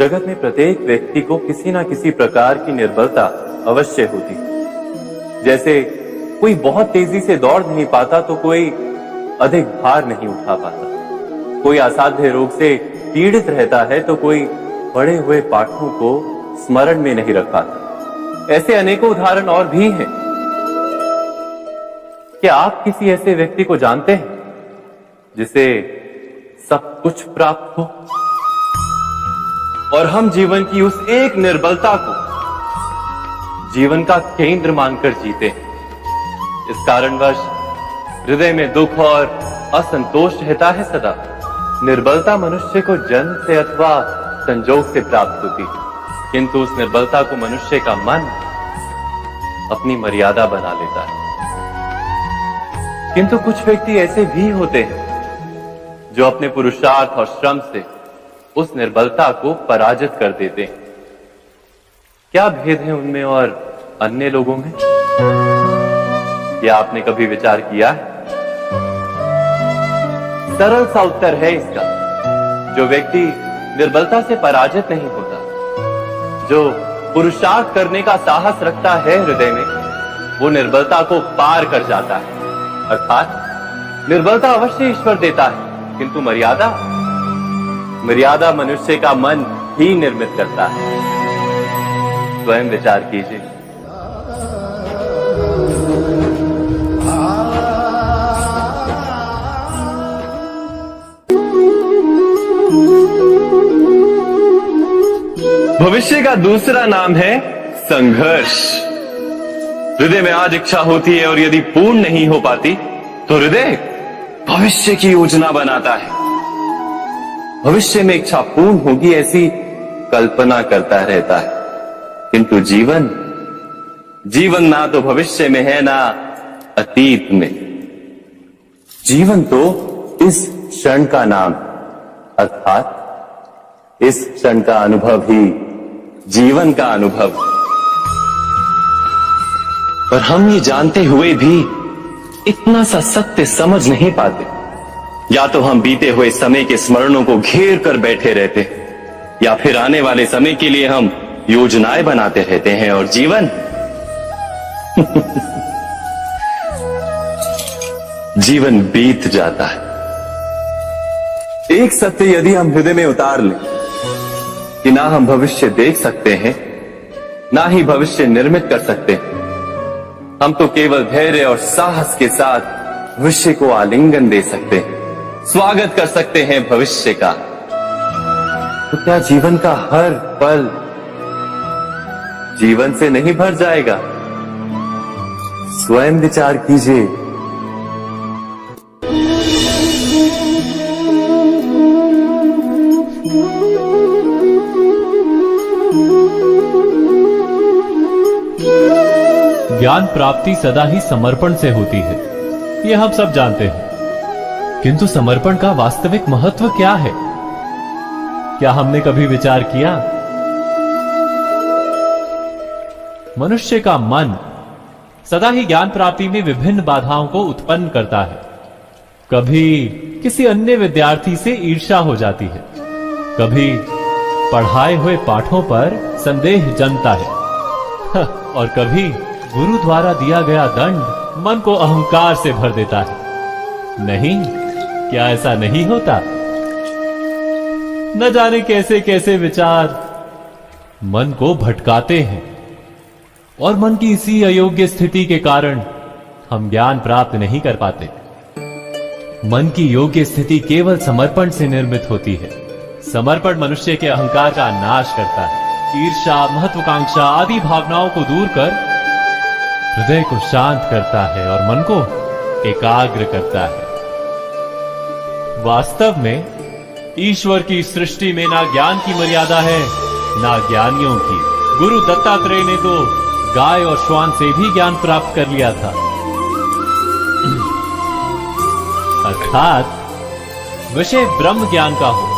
जगत में प्रत्येक व्यक्ति को किसी ना किसी प्रकार की निर्बलता अवश्य होती है। जैसे कोई बहुत तेजी से दौड़ नहीं पाता तो कोई अधिक भार नहीं उठा पाता, कोई असाध्य रोग से पीड़ित रहता है तो कोई पढ़े हुए पाठों को स्मरण में नहीं रख पाता। ऐसे अनेकों उदाहरण और भी हैं। क्या आप किसी ऐसे व्यक्ति को जानते हैं जिसे सब कुछ प्राप्त हो और हम जीवन की उस एक निर्बलता को जीवन का केंद्र मानकर जीते हैं? इस कारणवश हृदय में दुख और असंतोष रहता है सदा। निर्बलता मनुष्य को जन्म से अथवा संजोग से प्राप्त होती है, किंतु उस निर्बलता को मनुष्य का मन अपनी मर्यादा बना लेता है। किंतु कुछ व्यक्ति ऐसे भी होते हैं जो अपने पुरुषार्थ और श्रम से उस निर्बलता को पराजित कर देते हैं। क्या भेद है उनमें और अन्य लोगों में? क्या आपने कभी विचार किया है? सरल सा उत्तर है इसका। जो व्यक्ति निर्बलता से पराजित नहीं होता, जो पुरुषार्थ करने का साहस रखता है हृदय में, वो निर्बलता को पार कर जाता है। अर्थात निर्बलता अवश्य ईश्वर देता है, किंतु मर्यादा मनुष्य का मन ही निर्मित करता है। स्वयं विचार कीजिए। भविष्य का दूसरा नाम है संघर्ष। हृदय में आज इच्छा होती है और यदि पूर्ण नहीं हो पाती तो हृदय भविष्य की योजना बनाता है। भविष्य में इच्छा पूर्ण होगी ऐसी कल्पना करता रहता है, किंतु जीवन ना तो भविष्य में है ना अतीत में। जीवन तो इस क्षण का नाम, अर्थात इस क्षण का अनुभव ही जीवन का अनुभव। पर हम ये जानते हुए भी इतना सा सत्य समझ नहीं पाते। या तो हम बीते हुए समय के स्मरणों को घेर कर बैठे रहते, या फिर आने वाले समय के लिए हम योजनाएं बनाते रहते हैं और जीवन जीवन बीत जाता है। एक सत्य यदि हम हृदय में उतार लें कि ना हम भविष्य देख सकते हैं, ना ही भविष्य निर्मित कर सकते हैं, हम तो केवल धैर्य और साहस के साथ भविष्य को आलिंगन दे सकते हैं, स्वागत कर सकते हैं भविष्य का। तो क्या जीवन का हर पल जीवन से नहीं भर जाएगा? स्वयं विचार कीजिए। ज्ञान प्राप्ति सदा ही समर्पण से होती है, यह हम सब जानते हैं। किंतु समर्पण का वास्तविक महत्व क्या है? क्या हमने कभी विचार किया? मनुष्य का मन सदा ही ज्ञान प्राप्ति में विभिन्न बाधाओं को उत्पन्न करता है। कभी किसी अन्य विद्यार्थी से ईर्ष्या हो जाती है, कभी पढ़ाए हुए पाठों पर संदेह जमता है और कभी गुरु द्वारा दिया गया दंड मन को अहंकार से भर देता है। नहीं, क्या ऐसा नहीं होता? न जाने कैसे कैसे विचार मन को भटकाते हैं और मन की इसी अयोग्य स्थिति के कारण हम ज्ञान प्राप्त नहीं कर पाते। मन की योग्य स्थिति केवल समर्पण से निर्मित होती है। समर्पण मनुष्य के अहंकार का नाश करता है, ईर्ष्या, महत्वाकांक्षा आदि भावनाओं को दूर कर हृदय को शांत करता है और मन को एकाग्र करता है। वास्तव में ईश्वर की सृष्टि में ना ज्ञान की मर्यादा है ना ज्ञानियों की। गुरु दत्तात्रेय ने तो गाय और श्वान से भी ज्ञान प्राप्त कर लिया था। अर्थात विषय ब्रह्म ज्ञान का हो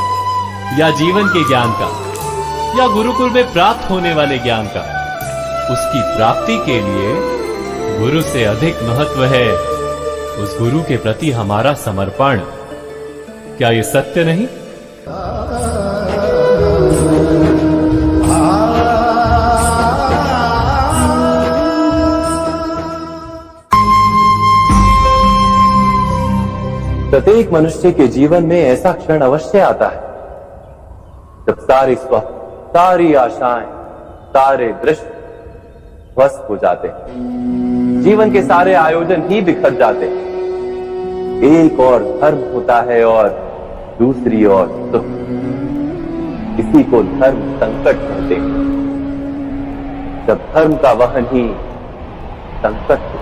या जीवन के ज्ञान का या गुरुकुल में प्राप्त होने वाले ज्ञान का, उसकी प्राप्ति के लिए गुरु से अधिक महत्व है उस गुरु के प्रति हमारा समर्पण। क्या ये सत्य नहीं? प्रत्येक मनुष्य के जीवन में ऐसा क्षण अवश्य आता है जब सारे स्वप्न, सारी आशाएं, सारे दृश्य ध्वस्त हो जाते हैं। जीवन के सारे आयोजन ही बिखर जाते हैं। एक और धर्म होता है और दूसरी ओर सुख। इसी को धर्म संकट कहते हैं। जब धर्म का वहन ही संकट हो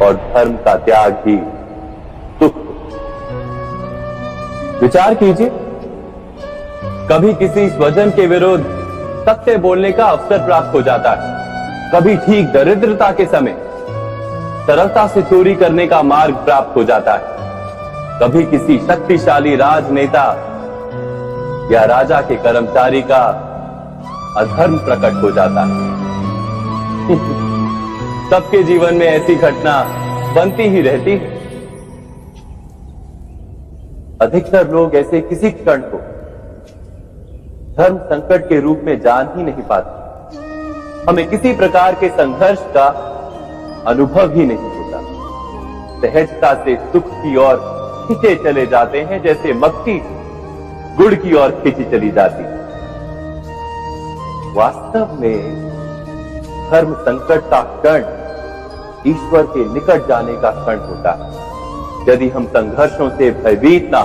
और धर्म का त्याग ही सुख हो। विचार कीजिए, कभी किसी स्वजन के विरुद्ध सत्य बोलने का अवसर प्राप्त हो जाता है, कभी ठीक दरिद्रता के समय सरलता से चोरी करने का मार्ग प्राप्त हो जाता है, कभी किसी शक्तिशाली राजनेता या राजा के कर्मचारी का अधर्म प्रकट हो जाता है। सबके जीवन में ऐसी घटना बनती ही रहती है। अधिकतर लोग ऐसे किसी क्षण को धर्म संकट के रूप में जान ही नहीं पाते। हमें किसी प्रकार के संघर्ष का अनुभव ही नहीं होता। सहजता से सुख की ओर खींचे चले जाते हैं, जैसे मक्खी गुड़ की ओर खींची चली जाती है। वास्तव में धर्म संकट का क्षण ईश्वर के निकट जाने का क्षण होता है। यदि हम संघर्षों से भयभीत ना,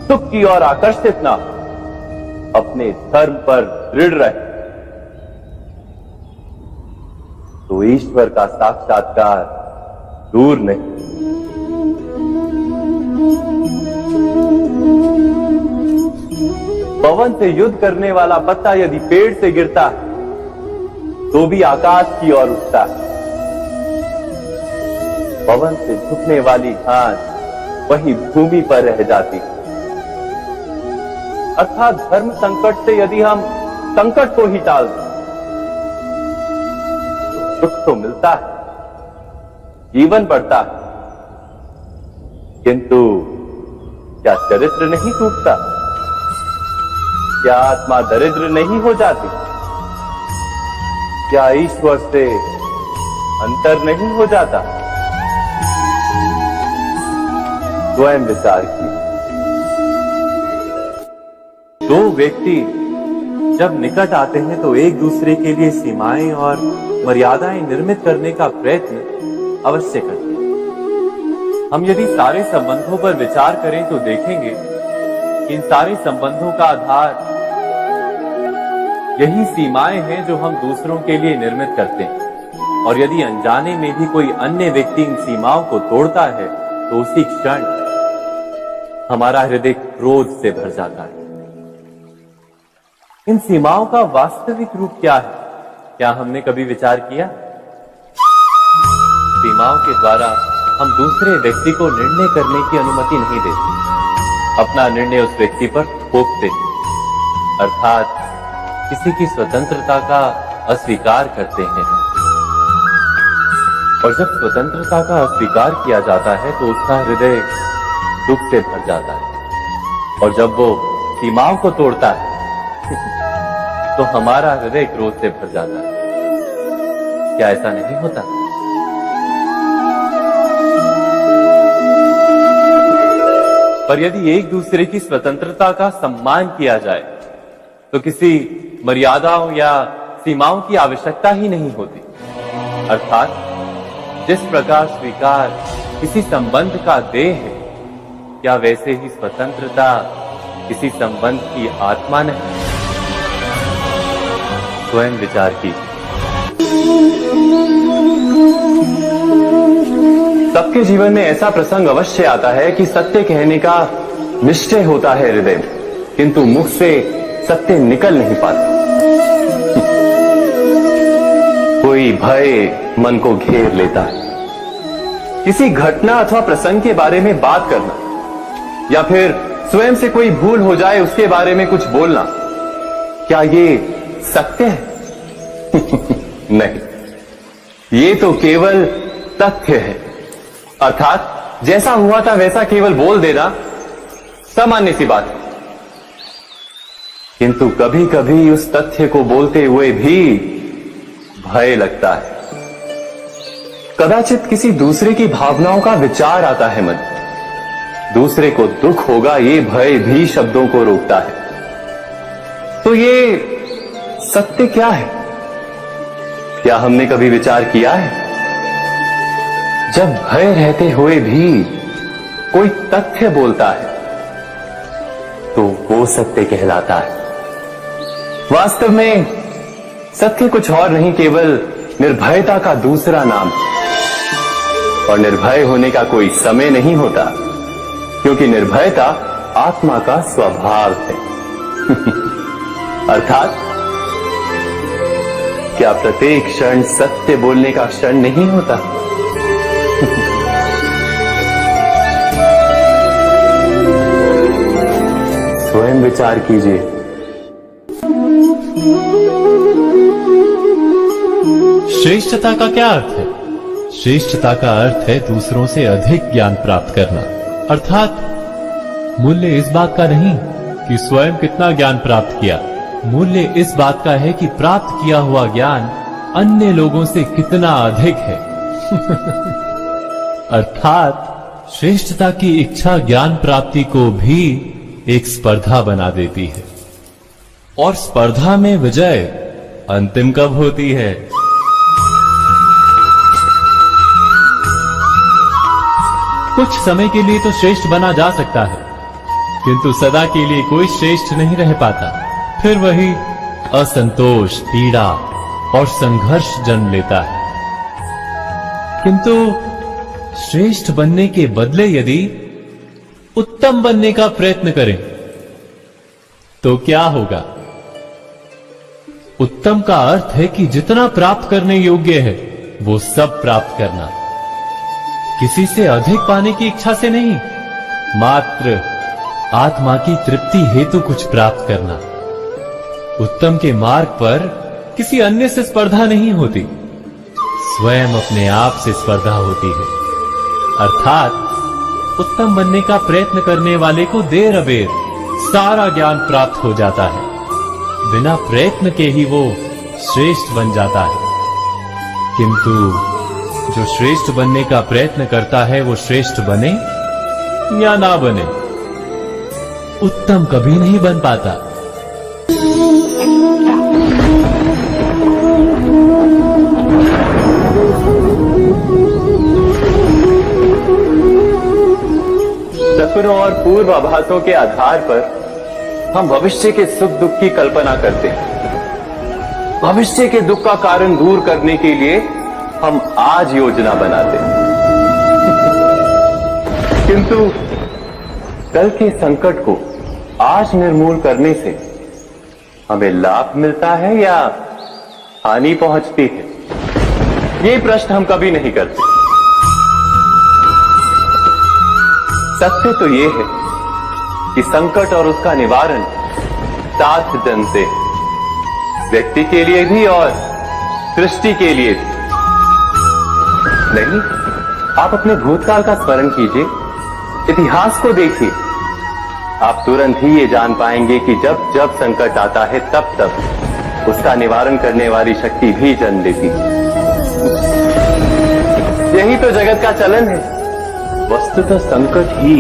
सुख की ओर आकर्षित ना, अपने धर्म पर दृढ़ रहे, तो ईश्वर का साक्षात्कार दूर नहीं। पवन से युद्ध करने वाला पत्ता यदि पेड़ से गिरता है तो भी आकाश की ओर उठता है। पवन से झुकने वाली घास वही भूमि पर रह जाती है। अर्थात धर्म संकट से यदि हम संकट को ही टाल दें तो सुख तो मिलता है, जीवन बढ़ता है, किंतु क्या चरित्र नहीं टूटता? क्या आत्मा दरिद्र नहीं हो जाती? क्या ईश्वर से अंतर नहीं हो जाता? स्वयं विचार कीजिए। दो व्यक्ति जब निकट आते हैं तो एक दूसरे के लिए सीमाएं और मर्यादाएं निर्मित करने का प्रयत्न अवश्य करते हैं। हम यदि सारे संबंधों पर विचार करें तो देखेंगे कि इन सारे संबंधों का आधार यही सीमाएं हैं जो हम दूसरों के लिए निर्मित करते हैं। और यदि अनजाने में भी कोई अन्य व्यक्ति इन सीमाओं को तोड़ता है तो उसी क्षण हमारा हृदय क्रोध से भर जाता है। इन सीमाओं का वास्तविक रूप क्या है? क्या हमने कभी विचार किया? सीमाओं के द्वारा हम दूसरे व्यक्ति को निर्णय करने की अनुमति नहीं देते, अपना निर्णय उस व्यक्ति पर थोपते हैं, अर्थात किसी की स्वतंत्रता का अस्वीकार करते हैं। और जब स्वतंत्रता का अस्वीकार किया जाता है तो उसका हृदय दुख से भर जाता है। और जब वो सीमाओं को तोड़ता है तो हमारा हृदय क्रोध से भर जाता है। क्या ऐसा नहीं होता? पर यदि एक दूसरे की स्वतंत्रता का सम्मान किया जाए तो किसी मर्यादाओं या सीमाओं की आवश्यकता ही नहीं होती। अर्थात जिस प्रकार स्वीकार किसी संबंध का देह है, क्या वैसे ही स्वतंत्रता किसी संबंध की आत्मा नहीं? स्वयं विचार कीजिए। सबके जीवन में ऐसा प्रसंग अवश्य आता है कि सत्य कहने का निश्चय होता है हृदय में, किंतु मुख से सत्य निकल नहीं पाता। कोई भय मन को घेर लेता है। किसी घटना अथवा प्रसंग के बारे में बात करना या फिर स्वयं से कोई भूल हो जाए उसके बारे में कुछ बोलना, क्या ये सत्य है? नहीं, ये तो केवल तथ्य है। अर्थात जैसा हुआ था वैसा केवल बोल देना सामान्य सी बात है। किंतु कभी कभी उस तथ्य को बोलते हुए भी भय लगता है। कदाचित किसी दूसरे की भावनाओं का विचार आता है मन, दूसरे को दुख होगा ये भय भी शब्दों को रोकता है। तो ये सत्य क्या है? क्या हमने कभी विचार किया है? जब भय रहते हुए भी कोई तथ्य बोलता है तो वो सत्य कहलाता है। वास्तव में सत्य कुछ और नहीं, केवल निर्भयता का दूसरा नाम है। और निर्भय होने का कोई समय नहीं होता, क्योंकि निर्भयता आत्मा का स्वभाव है। अर्थात क्या प्रत्येक क्षण सत्य बोलने का क्षण नहीं होता? स्वयं विचार कीजिए। श्रेष्ठता का क्या अर्थ है? श्रेष्ठता का अर्थ है दूसरों से अधिक ज्ञान प्राप्त करना। अर्थात मूल्य इस बात का नहीं कि स्वयं कितना ज्ञान प्राप्त किया, मूल्य इस बात का है कि प्राप्त किया हुआ ज्ञान अन्य लोगों से कितना अधिक है। अर्थात श्रेष्ठता की इच्छा ज्ञान प्राप्ति को भी एक स्पर्धा बना देती है। और स्पर्धा में विजय अंतिम कब होती है? कुछ समय के लिए तो श्रेष्ठ बना जा सकता है, किंतु सदा के लिए कोई श्रेष्ठ नहीं रह पाता। फिर वही असंतोष, पीड़ा और संघर्ष जन्म लेता है। किंतु श्रेष्ठ बनने के बदले यदि उत्तम बनने का प्रयत्न करें तो क्या होगा? उत्तम का अर्थ है कि जितना प्राप्त करने योग्य है वो सब प्राप्त करना, किसी से अधिक पाने की इच्छा से नहीं, मात्र आत्मा की तृप्ति हेतु कुछ प्राप्त करना। उत्तम के मार्ग पर किसी अन्य से स्पर्धा नहीं होती, स्वयं अपने आप से स्पर्धा होती है। अर्थात उत्तम बनने का प्रयत्न करने वाले को देर अबेर सारा ज्ञान प्राप्त हो जाता है, बिना प्रयत्न के ही वो श्रेष्ठ बन जाता है। किंतु जो श्रेष्ठ बनने का प्रयत्न करता है वो श्रेष्ठ बने या ना बने, उत्तम कभी नहीं बन पाता। सपनों और पूर्वाभासों के आधार पर हम भविष्य के सुख दुख की कल्पना करते हैं। भविष्य के दुख का कारण दूर करने के लिए हम आज योजना बनाते हैं। किंतु कल के संकट को आज निर्मूल करने से हमें लाभ मिलता है या हानि पहुंचती है? ये प्रश्न हम कभी नहीं करते। सत्य तो ये है कि संकट और उसका निवारण साथ जन से, व्यक्ति के लिए भी और सृष्टि के लिए भी। नहीं, आप अपने भूतकाल का स्मरण कीजिए, इतिहास को देखिए, आप तुरंत ही ये जान पाएंगे कि जब जब संकट आता है तब तब उसका निवारण करने वाली शक्ति भी जन्म लेती है। यही तो जगत का चलन है। वस्तुतः संकट ही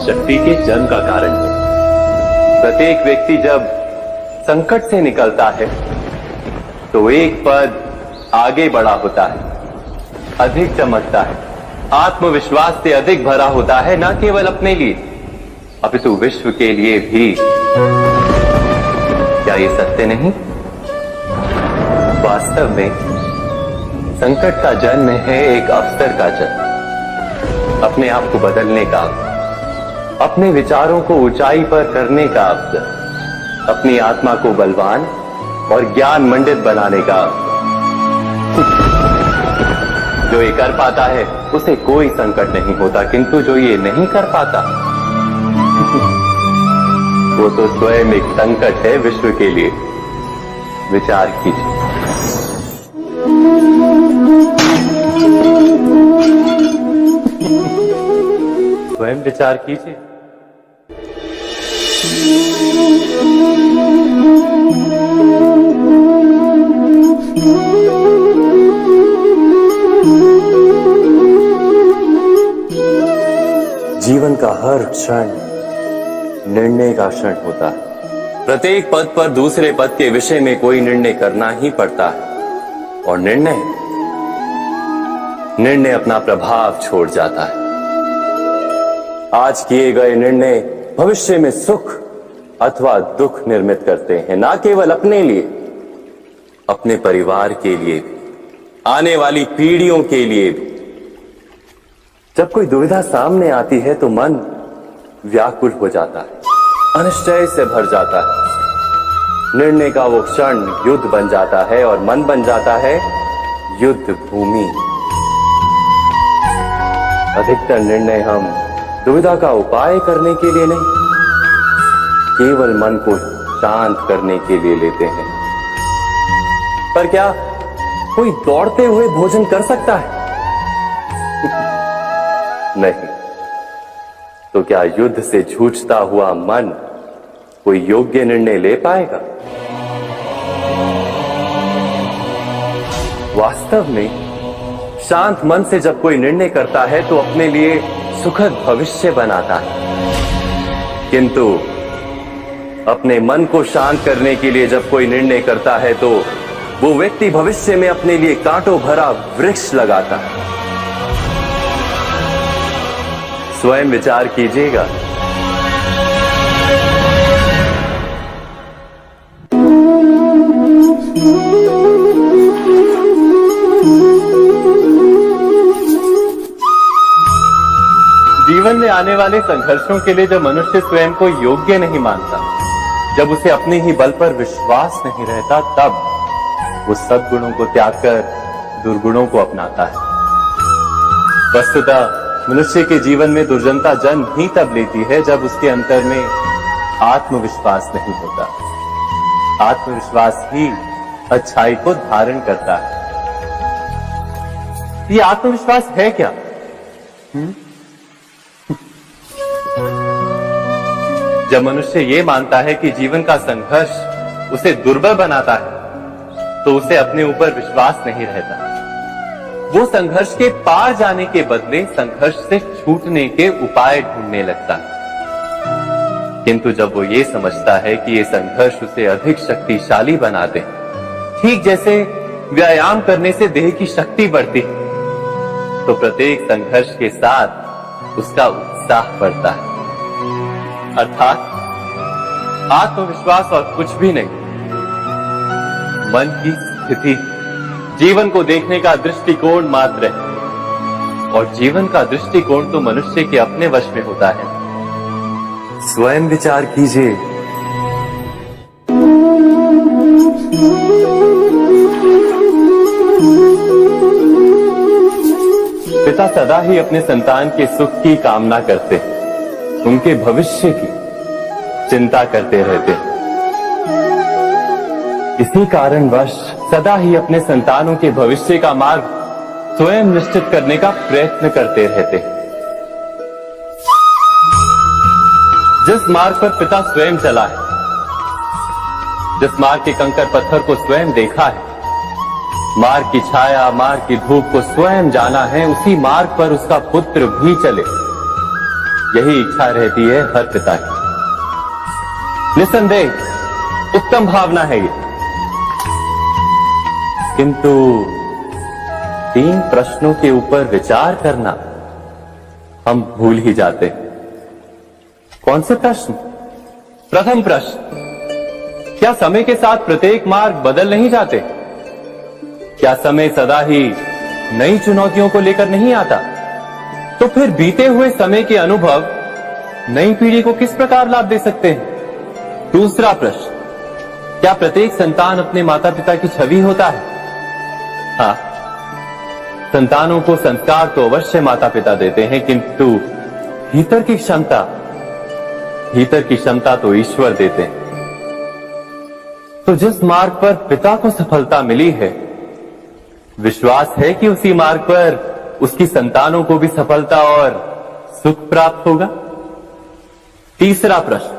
शक्ति के जन्म का कारण है। प्रत्येक व्यक्ति जब संकट से निकलता है तो एक पद आगे बढ़ा होता है, अधिक चमकता है, आत्मविश्वास से अधिक भरा होता है, न केवल अपने लिए अपितु विश्व के लिए भी। क्या ये सत्य नहीं? वास्तव में संकट का जन्म है एक अवसर का जन्म, अपने आप को बदलने का, अपने विचारों को ऊंचाई पर करने का अवसर, अपनी आत्मा को बलवान और ज्ञान मंडित बनाने का अवसर। जो ये कर पाता है उसे कोई संकट नहीं होता, किंतु जो ये नहीं कर पाता वो तो स्वयं एक संकट है विश्व के लिए। विचार कीजिए। स्वयं विचार कीजिए। जीवन का हर क्षण निर्णय का क्षण होता है। प्रत्येक पद पर दूसरे पद के विषय में कोई निर्णय करना ही पड़ता है और निर्णय अपना प्रभाव छोड़ जाता है। आज किए गए निर्णय भविष्य में सुख अथवा दुख निर्मित करते हैं, ना केवल अपने लिए, अपने परिवार के लिए भी, आने वाली पीढ़ियों के लिए भी। जब कोई दुविधा सामने आती है तो मन व्याकुल हो जाता है, अनिश्चय से भर जाता है। निर्णय का वो क्षण युद्ध बन जाता है और मन बन जाता है युद्ध भूमि। अधिकतर निर्णय हम दुविधा का उपाय करने के लिए नहीं, केवल मन को शांत करने के लिए लेते हैं। पर क्या कोई दौड़ते हुए भोजन कर सकता है? नहीं। तो क्या युद्ध से जूझता हुआ मन कोई योग्य निर्णय ले पाएगा? वास्तव में शांत मन से जब कोई निर्णय करता है तो अपने लिए सुखद भविष्य बनाता है। किंतु अपने मन को शांत करने के लिए जब कोई निर्णय करता है तो वो व्यक्ति भविष्य में अपने लिए कांटों भरा वृक्ष लगाता है। स्वयं विचार कीजिएगा। जीवन में आने वाले संघर्षों के लिए जब मनुष्य स्वयं को योग्य नहीं मानता, जब उसे अपने ही बल पर विश्वास नहीं रहता, तब वो सद्गुणों को त्याग कर दुर्गुणों को अपनाता है। वस्तुतः मनुष्य के जीवन में दुर्जनता जन्म ही तब लेती है जब उसके अंतर में आत्मविश्वास नहीं होता। आत्मविश्वास ही अच्छाई को धारण करता है। ये आत्मविश्वास है क्या? जब मनुष्य ये मानता है कि जीवन का संघर्ष उसे दुर्बल बनाता है, तो उसे अपने ऊपर विश्वास नहीं रहता। वो संघर्ष के पार जाने के बदले संघर्ष से छूटने के उपाय ढूंढने लगता है। किंतु जब वो ये समझता है कि ये संघर्ष उसे अधिक शक्तिशाली बनाते, ठीक जैसे व्यायाम करने से देह की शक्ति बढ़ती है, तो प्रत्येक संघर्ष के साथ उसका उत्साह बढ़ता है। अर्थात आत्मविश्वास और कुछ भी नहीं, मन की स्थिति, जीवन को देखने का दृष्टिकोण मात्र है। और जीवन का दृष्टिकोण तो मनुष्य के अपने वश में होता है। स्वयं विचार कीजिए। पिता सदा ही अपने संतान के सुख की कामना करते, उनके भविष्य की चिंता करते रहते। इसी कारणवश सदा ही अपने संतानों के भविष्य का मार्ग स्वयं निश्चित करने का प्रयत्न करते रहते। जिस मार्ग पर पिता स्वयं चला है, जिस मार्ग के कंकर पत्थर को स्वयं देखा है, मार्ग की छाया, मार्ग की धूप को स्वयं जाना है, उसी मार्ग पर उसका पुत्र भी चले, यही इच्छा रहती है हर पिता की। निसंदेह उत्तम भावना है ये। किंतु 3 प्रश्नों के ऊपर विचार करना हम भूल ही जाते। कौन से प्रश्न? प्रथम प्रश्न, क्या समय के साथ प्रत्येक मार्ग बदल नहीं जाते? क्या समय सदा ही नई चुनौतियों को लेकर नहीं आता? तो फिर बीते हुए समय के अनुभव नई पीढ़ी को किस प्रकार लाभ दे सकते हैं? दूसरा प्रश्न, क्या प्रत्येक संतान अपने माता पिता की छवि होता है? हाँ, संतानों को संस्कार तो अवश्य माता पिता देते हैं, किंतु भीतर की क्षमता तो ईश्वर देते हैं। तो जिस मार्ग पर पिता को सफलता मिली है, विश्वास है कि उसी मार्ग पर उसकी संतानों को भी सफलता और सुख प्राप्त होगा। तीसरा प्रश्न,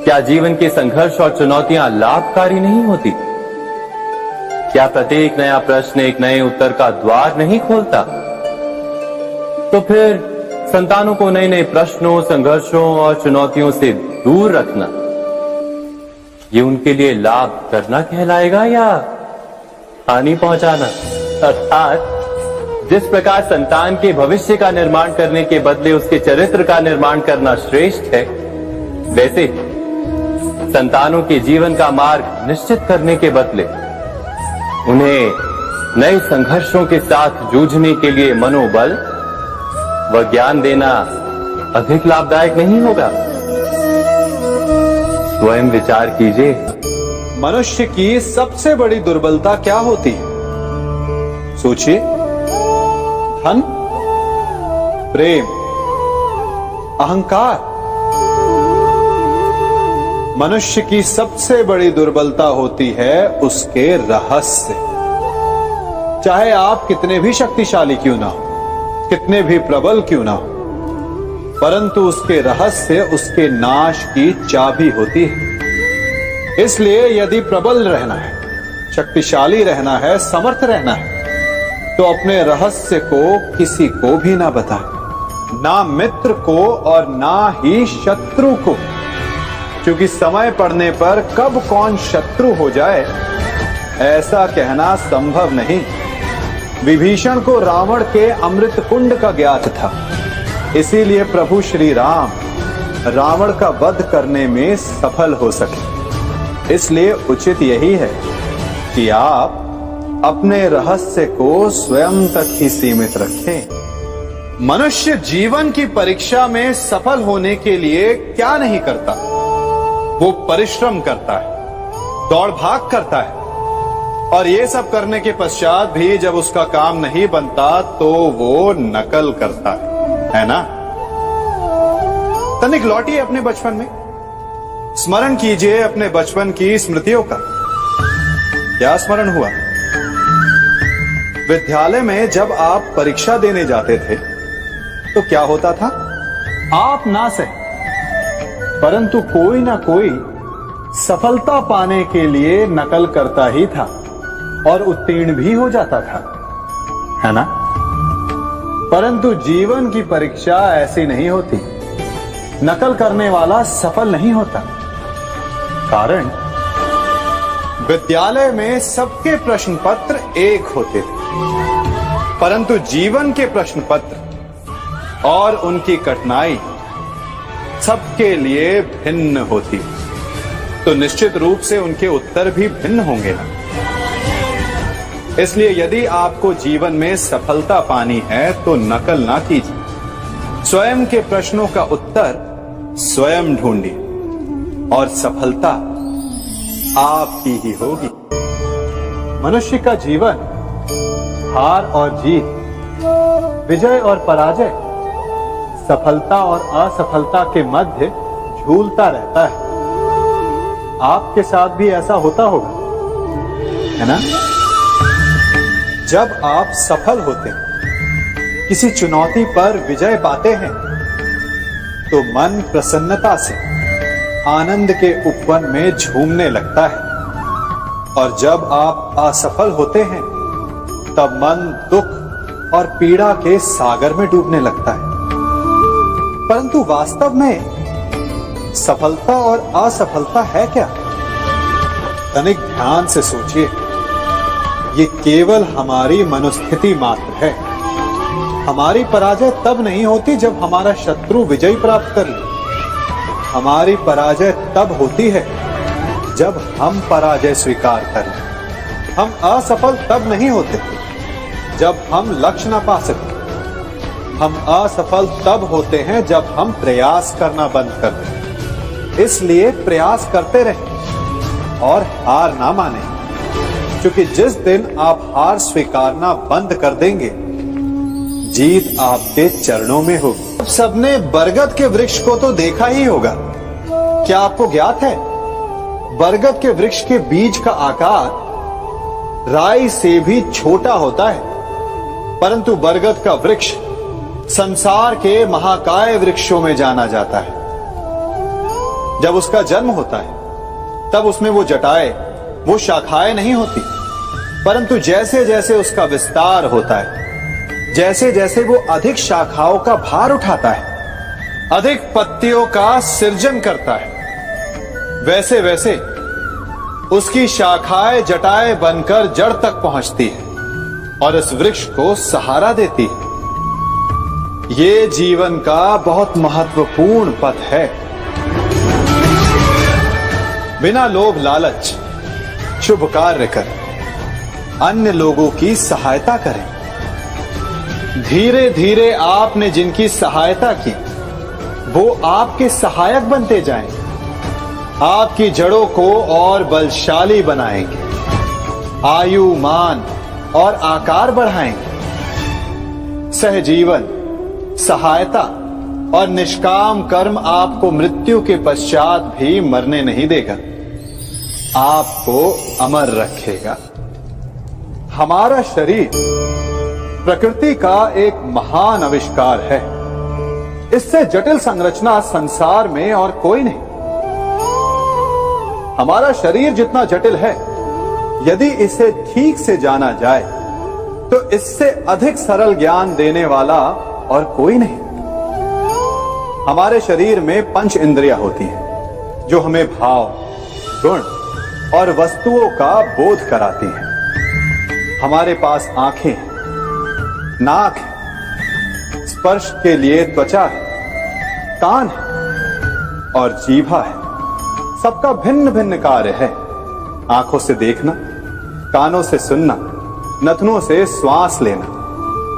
क्या जीवन के संघर्ष और चुनौतियां लाभकारी नहीं होती? क्या प्रत्येक नया प्रश्न एक नए उत्तर का द्वार नहीं खोलता? तो फिर संतानों को नए नए प्रश्नों, संघर्षों और चुनौतियों से दूर रखना, ये उनके लिए लाभ करना कहलाएगा या हानि पहुंचाना? अर्थात जिस प्रकार संतान के भविष्य का निर्माण करने के बदले उसके चरित्र का निर्माण करना श्रेष्ठ है, वैसे संतानों के जीवन का मार्ग निश्चित करने के बदले उन्हें नए संघर्षों के साथ जूझने के लिए मनोबल व ज्ञान देना अधिक लाभदायक नहीं होगा? स्वयं विचार कीजिए। मनुष्य की सबसे बड़ी दुर्बलता क्या होती है? सोचिए। धन, प्रेम, अहंकार। मनुष्य की सबसे बड़ी दुर्बलता होती है उसके रहस्य। चाहे आप कितने भी शक्तिशाली क्यों ना हो, कितने भी प्रबल क्यों ना हो, परंतु उसके रहस्य उसके नाश की चाबी होती है। इसलिए यदि प्रबल रहना है, शक्तिशाली रहना है, समर्थ रहना है, तो अपने रहस्य को किसी को भी ना बताएं, ना मित्र को और ना ही शत्रु को, क्योंकि समय पड़ने पर कब कौन शत्रु हो जाए ऐसा कहना संभव नहीं। विभीषण को रावण के अमृत कुंड का ज्ञात था, इसीलिए प्रभु श्री राम रावण का वध करने में सफल हो सके। इसलिए उचित यही है कि आप अपने रहस्य को स्वयं तक ही सीमित रखें। मनुष्य जीवन की परीक्षा में सफल होने के लिए क्या नहीं करता? वो परिश्रम करता है, दौड़ भाग करता है, और ये सब करने के पश्चात भी जब उसका काम नहीं बनता तो वो नकल करता है ना? तनिक लौटिए अपने बचपन में, स्मरण कीजिए अपने बचपन की स्मृतियों का। क्या स्मरण हुआ? विद्यालय में जब आप परीक्षा देने जाते थे तो क्या होता था? आप ना सही, परंतु कोई ना कोई सफलता पाने के लिए नकल करता ही था और उत्तीर्ण भी हो जाता था, है ना? परंतु जीवन की परीक्षा ऐसी नहीं होती। नकल करने वाला सफल नहीं होता। कारण विद्यालय में सबके प्रश्न पत्र एक होते थे, परंतु जीवन के प्रश्न पत्र और उनकी कठिनाई सबके लिए भिन्न होती, तो निश्चित रूप से उनके उत्तर भी भिन्न होंगे ना। इसलिए यदि आपको जीवन में सफलता पानी है तो नकल ना कीजिए, स्वयं के प्रश्नों का उत्तर स्वयं ढूंढिए और सफलता आपकी ही होगी। मनुष्य का जीवन हार और जीत, विजय और पराजय, सफलता और असफलता के मध्य झूलता रहता है। आपके साथ भी ऐसा होता होगा, है ना? जब आप सफल होते हैं, किसी चुनौती पर विजय पाते हैं, तो मन प्रसन्नता से आनंद के उपवन में झूमने लगता है, और जब आप असफल होते हैं तब मन दुख और पीड़ा के सागर में डूबने लगता है। परंतु वास्तव में सफलता और असफलता है क्या? तनिक ध्यान से सोचिए। ये केवल हमारी मनोस्थिति मात्र है। हमारी पराजय तब नहीं होती जब हमारा शत्रु विजय प्राप्त कर ले। हमारी पराजय तब होती है जब हम पराजय स्वीकार करें। हम असफल तब नहीं होते जब हम लक्ष्य ना पा सके। हम असफल तब होते हैं जब हम प्रयास करना बंद कर दें। इसलिए प्रयास करते रहें और हार ना माने, क्योंकि जिस दिन आप हार स्वीकारना बंद कर देंगे, जीत आपके चरणों में होगी। अब सबने बरगद के वृक्ष को तो देखा ही होगा। क्या आपको ज्ञात है, बरगद के वृक्ष के बीज का आकार राई से भी छोटा होता है, परंतु बरगद का वृक्ष संसार के महाकाय वृक्षों में जाना जाता है। जब उसका जन्म होता है तब उसमें वो जटाएं, वो शाखाएं नहीं होती, परंतु जैसे जैसे उसका विस्तार होता है जैसे जैसे वो अधिक शाखाओं का भार उठाता है, अधिक पत्तियों का सृजन करता है, वैसे वैसे उसकी शाखाएं जटाएं बनकर जड़ तक पहुंचती है और इस वृक्ष को सहारा देती है। ये जीवन का बहुत महत्वपूर्ण पथ है। बिना लोभ लालच शुभ कार्य करें, अन्य लोगों की सहायता करें। धीरे धीरे आपने जिनकी सहायता की वो आपके सहायक बनते जाएं, आपकी जड़ों को और बलशाली बनाएंगे, आयु मान और आकार बढ़ाएंगे। सहजीवन, सहायता और निष्काम कर्म आपको मृत्यु के पश्चात भी मरने नहीं देगा, आपको अमर रखेगा। हमारा शरीर प्रकृति का एक महान आविष्कार है। इससे जटिल संरचना संसार में और कोई नहीं। हमारा शरीर जितना जटिल है, यदि इसे ठीक से जाना जाए तो इससे अधिक सरल ज्ञान देने वाला और कोई नहीं। हमारे शरीर में पंच इंद्रियां होती हैं जो हमें भाव, गुण और वस्तुओं का बोध कराती हैं। हमारे पास आंखें हैं, नाक है, स्पर्श के लिए त्वचा है, कान है और जीभा है। सबका भिन्न भिन्न कार्य है। आंखों से देखना, कानों से सुनना, नथनों से श्वास लेना,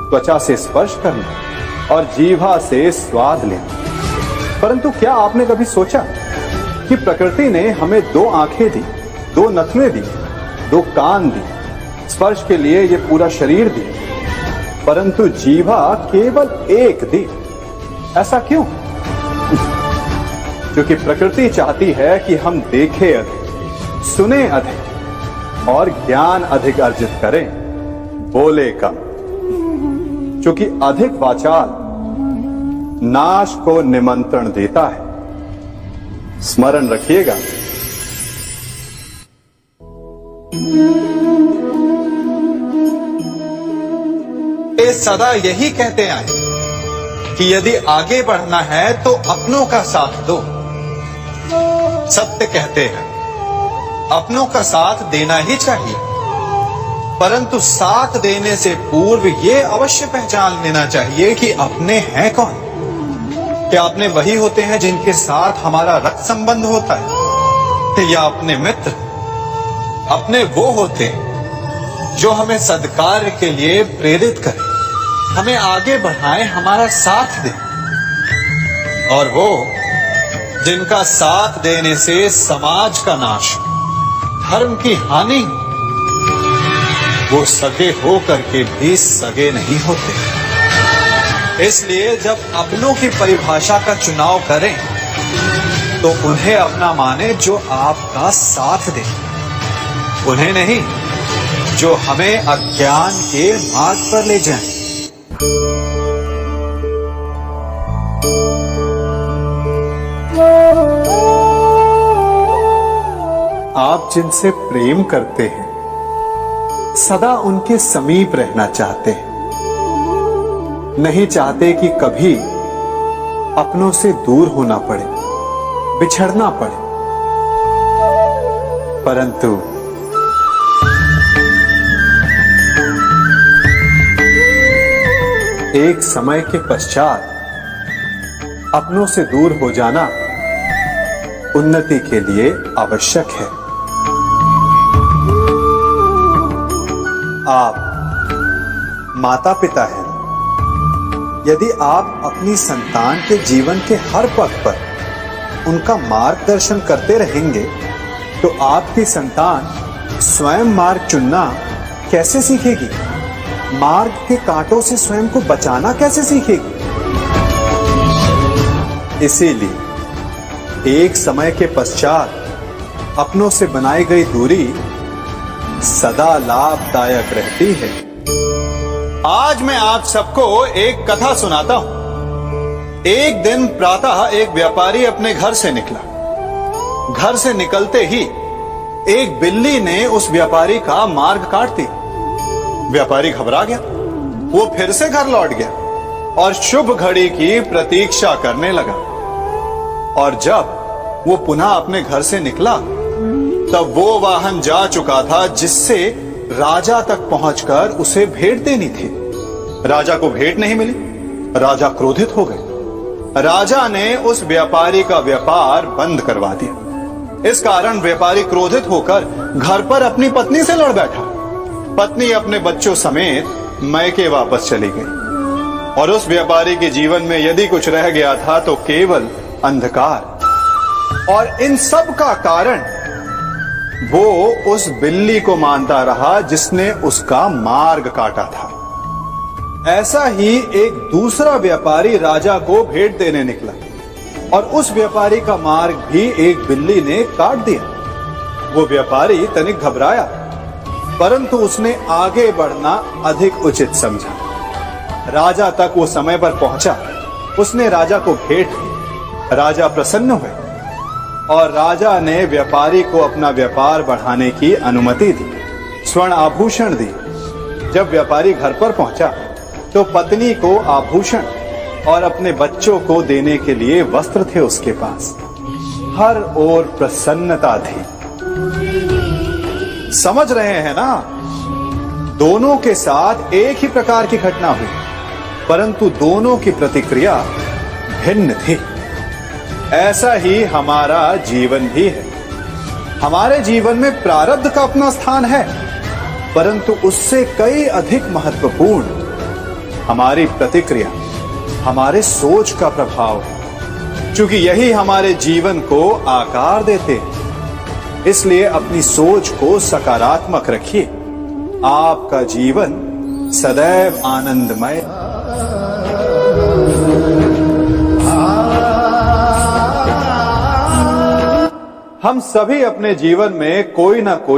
त्वचा से स्पर्श करना और जीभा से स्वाद लेना। परंतु क्या आपने कभी सोचा कि प्रकृति ने हमें 2 आंखें दी, 2 नथने दी, 2 कान दी, स्पर्श के लिए ये पूरा शरीर दी, परंतु जीभा केवल 1 दी? ऐसा क्यों? क्योंकि प्रकृति चाहती है कि हम देखें अधिक, सुने अधिक और ज्ञान अधिक अर्जित करें, बोले कम। क्योंकि अधिक वाचाल नाश को निमंत्रण देता है। स्मरण रखिएगा। ये सदा यही कहते आए कि यदि आगे बढ़ना है तो अपनों का साथ दो। सत्य कहते हैं, अपनों का साथ देना ही चाहिए, परंतु साथ देने से पूर्व ये अवश्य पहचान लेना चाहिए कि अपने हैं कौन। क्या अपने वही होते हैं जिनके साथ हमारा रक्त संबंध होता है, या अपने मित्र? अपने वो होते हैं जो हमें सद्कार्य के लिए प्रेरित करें, हमें आगे बढ़ाएं, हमारा साथ दें। और वो जिनका साथ देने से समाज का नाश, धर्म की हानि, वो सगे हो करके भी सगे नहीं होते। इसलिए जब अपनों की परिभाषा का चुनाव करें तो उन्हें अपना माने जो आपका साथ दे, उन्हें नहीं जो हमें अज्ञान के मार्ग पर ले जाएं। आप जिनसे प्रेम करते हैं, सदा उनके समीप रहना चाहते हैं, नहीं चाहते कि कभी अपनों से दूर होना पड़े, बिछड़ना पड़े। परंतु एक समय के पश्चात अपनों से दूर हो जाना उन्नति के लिए आवश्यक है। आप माता पिता हैं। यदि आप अपनी संतान के जीवन के हर पथ पर उनका मार्गदर्शन करते रहेंगे तो आपकी संतान स्वयं मार्ग चुनना कैसे सीखेगी? मार्ग के कांटों से स्वयं को बचाना कैसे सीखेगी? इसीलिए एक समय के पश्चात अपनों से बनाई गई दूरी सदा लाभदायक रहती है। आज मैं आप सबको एक कथा सुनाता हूं। एक दिन प्रातः एक व्यापारी अपने घर से निकला। घर से निकलते ही एक बिल्ली ने उस व्यापारी का मार्ग काट दिया। व्यापारी घबरा गया, वो फिर से घर लौट गया और शुभ घड़ी की प्रतीक्षा करने लगा। और जब वो पुनः अपने घर से निकला तब वो वाहन जा चुका था जिससे राजा तक पहुंचकर उसे भेंट देनी थी। राजा को भेंट नहीं मिली। राजा क्रोधित हो गए। राजा ने उस व्यापारी का व्यापार बंद करवा दिया। इस कारण व्यापारी क्रोधित होकर घर पर अपनी पत्नी से लड़ बैठा। पत्नी अपने बच्चों समेत मैके वापस चली गई और उस व्यापारी के जीवन में यदि कुछ रह गया था तो केवल अंधकार। और इन सब का कारण वो उस बिल्ली को मानता रहा जिसने उसका मार्ग काटा था। ऐसा ही एक दूसरा व्यापारी राजा को भेंट देने निकला और उस व्यापारी का मार्ग भी एक बिल्ली ने काट दिया। वो व्यापारी तनिक घबराया, परंतु उसने आगे बढ़ना अधिक उचित समझा। राजा तक वो समय पर पहुंचा। उसने राजा को भेंट दी। राजा प्रसन्न हुए और राजा ने व्यापारी को अपना व्यापार बढ़ाने की अनुमति दी, स्वर्ण आभूषण दी। जब व्यापारी घर पर पहुंचा तो पत्नी को आभूषण और अपने बच्चों को देने के लिए वस्त्र थे उसके पास। हर ओर प्रसन्नता थी। समझ रहे हैं ना? दोनों के साथ एक ही प्रकार की घटना हुई, परंतु दोनों की प्रतिक्रिया भिन्न थी। ऐसा ही हमारा जीवन भी है। हमारे जीवन में प्रारब्ध का अपना स्थान है, परंतु उससे कई अधिक महत्वपूर्ण हमारी प्रतिक्रिया, हमारे सोच का प्रभाव है, क्योंकि यही हमारे जीवन को आकार देते हैं। इसलिए अपनी सोच को सकारात्मक रखिए। आपका जीवन सदैव आनंदमय। हम सभी अपने जीवन में कोई ना कोई